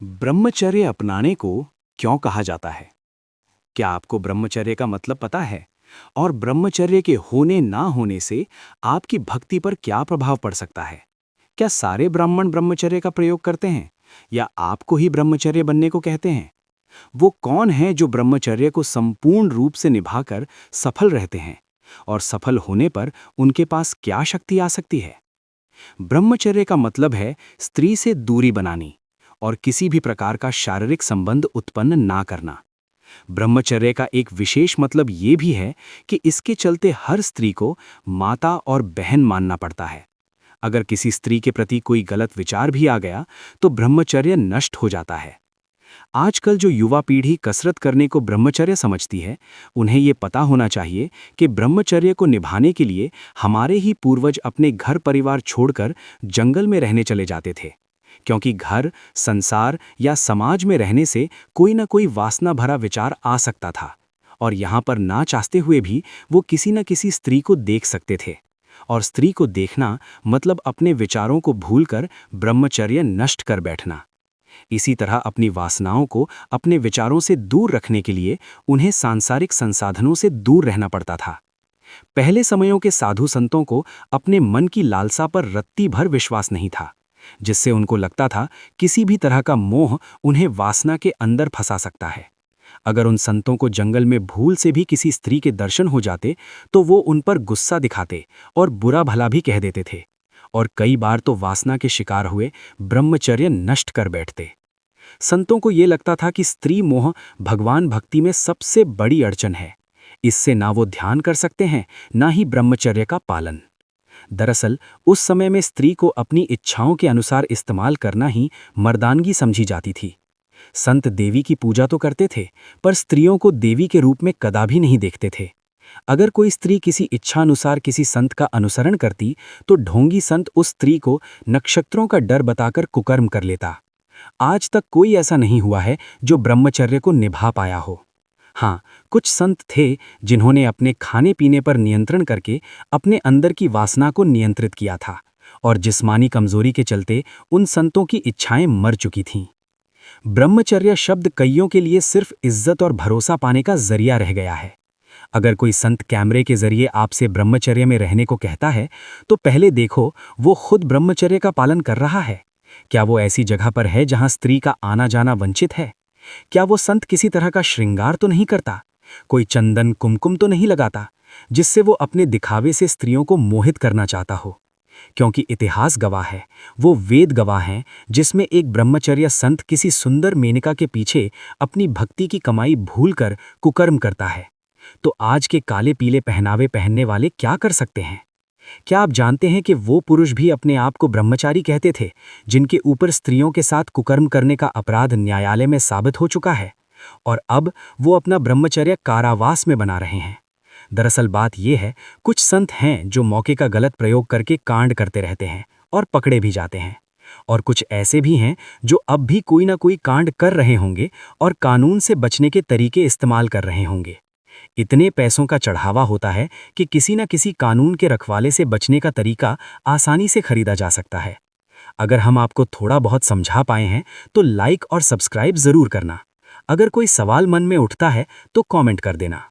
ब्रह्मचर्य अपनाने को क्यों कहा जाता है? क्या आपको ब्रह्मचर्य का मतलब पता है? और ब्रह्मचर्य के होने ना होने से आपकी भक्ति पर क्या प्रभाव पड़ सकता है? क्या सारे ब्राह्मण ब्रह्मचर्य का प्रयोग करते हैं या आपको ही ब्रह्मचर्य बनने को कहते हैं? वो कौन है जो ब्रह्मचर्य को संपूर्ण रूप से निभाकर सफल रहते हैं? और सफल होने पर उनके पास क्या शक्ति आ सकती है? ब्रह्मचर्य का मतलब है स्त्री से दूरी बनानी और किसी भी प्रकार का शारीरिक संबंध उत्पन्न ना करना। ब्रह्मचर्य का एक विशेष मतलब ये भी है कि इसके चलते हर स्त्री को माता और बहन मानना पड़ता है। अगर किसी स्त्री के प्रति कोई गलत विचार भी आ गया तो ब्रह्मचर्य नष्ट हो जाता है। आजकल जो युवा पीढ़ी कसरत करने को ब्रह्मचर्य समझती है, उन्हें ये पता होना चाहिए कि ब्रह्मचर्य को निभाने के लिए हमारे ही पूर्वज अपने घर परिवार छोड़कर जंगल में रहने चले जाते थे, क्योंकि घर, संसार या समाज में रहने से कोई ना कोई वासना भरा विचार आ सकता था और यहाँ पर ना चाहते हुए भी वो किसी न किसी स्त्री को देख सकते थे। और स्त्री को देखना मतलब अपने विचारों को भूलकर ब्रह्मचर्य नष्ट कर बैठना। इसी तरह अपनी वासनाओं को अपने विचारों से दूर रखने के लिए उन्हें सांसारिक संसाधनों से दूर रहना पड़ता था। पहले समयों के साधु संतों को अपने मन की लालसा पर रत्ती भर विश्वास नहीं था, जिससे उनको लगता था किसी भी तरह का मोह उन्हें वासना के अंदर फंसा सकता है। अगर उन संतों को जंगल में भूल से भी किसी स्त्री के दर्शन हो जाते तो वो उन पर गुस्सा दिखाते और बुरा भला भी कह देते थे, और कई बार तो वासना के शिकार हुए ब्रह्मचर्य नष्ट कर बैठते। संतों को ये लगता था कि स्त्री मोह भगवान भक्ति में सबसे बड़ी अड़चन है। इससे ना वो ध्यान कर सकते हैं, ना ही ब्रह्मचर्य का पालन। दरअसल उस समय में स्त्री को अपनी इच्छाओं के अनुसार इस्तेमाल करना ही मर्दानगी समझी जाती थी। संत देवी की पूजा तो करते थे, पर स्त्रियों को देवी के रूप में कदापि नहीं देखते थे। अगर कोई स्त्री किसी इच्छानुसार किसी संत का अनुसरण करती तो ढोंगी संत उस स्त्री को नक्षत्रों का डर बताकर कुकर्म कर लेता। आज तक कोई ऐसा नहीं हुआ है जो ब्रह्मचर्य को निभा पाया हो। हाँ, कुछ संत थे जिन्होंने अपने खाने पीने पर नियंत्रण करके अपने अंदर की वासना को नियंत्रित किया था, और जिस्मानी कमजोरी के चलते उन संतों की इच्छाएं मर चुकी थीं। ब्रह्मचर्य शब्द कईयों के लिए सिर्फ इज्जत और भरोसा पाने का जरिया रह गया है। अगर कोई संत कैमरे के जरिए आपसे ब्रह्मचर्य में रहने को कहता है तो पहले देखो वो खुद ब्रह्मचर्य का पालन कर रहा है। क्या वो ऐसी जगह पर है जहां स्त्री का आना जाना वंचित है? क्या वो संत किसी तरह का श्रृंगार तो नहीं करता, कोई चंदन कुमकुम तो नहीं लगाता, जिससे वो अपने दिखावे से स्त्रियों को मोहित करना चाहता हो? क्योंकि इतिहास गवाह है, वो वेद गवाह हैं, जिसमें एक ब्रह्मचर्य संत किसी सुंदर मेनका के पीछे अपनी भक्ति की कमाई भूलकर कुकर्म करता है। तो आज के काले पीले पहनावे पहनने वाले क्या कर सकते हैं? क्या आप जानते हैं कि वो पुरुष भी अपने आप को ब्रह्मचारी कहते थे, जिनके ऊपर स्त्रियों के साथ कुकर्म करने का अपराध न्यायालय में साबित हो चुका है, और अब वो अपना ब्रह्मचर्य कारावास में बना रहे हैं? दरअसल बात यह है, कुछ संत हैं जो मौके का गलत प्रयोग करके कांड करते रहते हैं और पकड़े भी जाते हैं, और कुछ ऐसे भी हैं जो अब भी कोई ना कोई कांड कर रहे होंगे और कानून से बचने के तरीके इस्तेमाल कर रहे होंगे। इतने पैसों का चढ़ावा होता है कि किसी न किसी कानून के रखवाले से बचने का तरीका आसानी से खरीदा जा सकता है। अगर हम आपको थोड़ा बहुत समझा पाए हैं तो लाइक और सब्सक्राइब जरूर करना। अगर कोई सवाल मन में उठता है तो कमेंट कर देना।